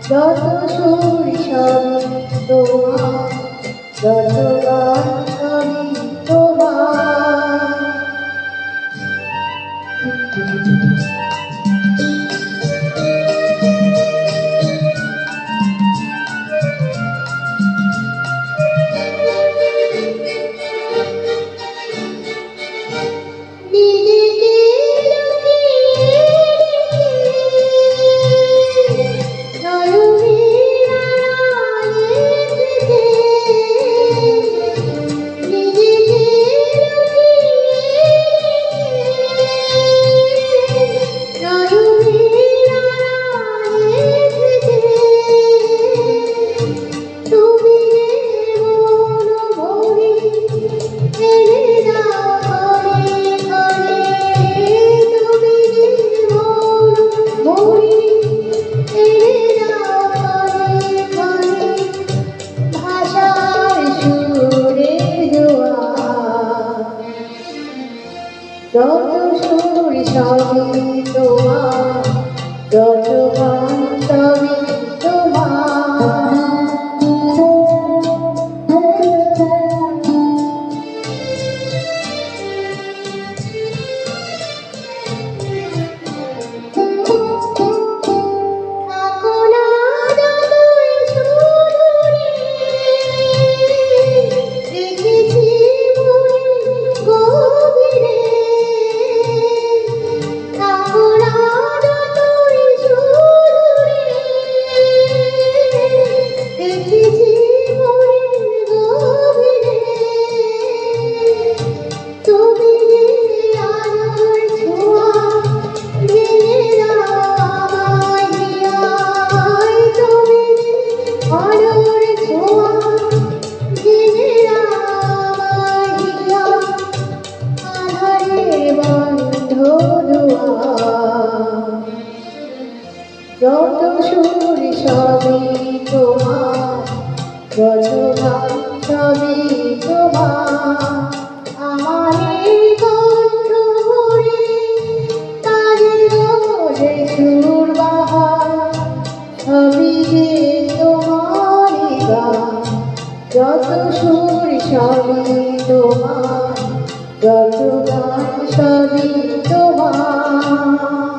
যত সুর সবই তোমার, যত গান সবই তোমার। যত সুর সবই তোমার, যত গান সবই তোমার। যত সুর সবই তোমার, যত গান সবই তোমার। আমার এই কণ্ঠ ভরে তারে গলে সুর বাহার, সবই যে তোমারই গান। যত সুর সবই তোমার, যত গান সবই তোমার।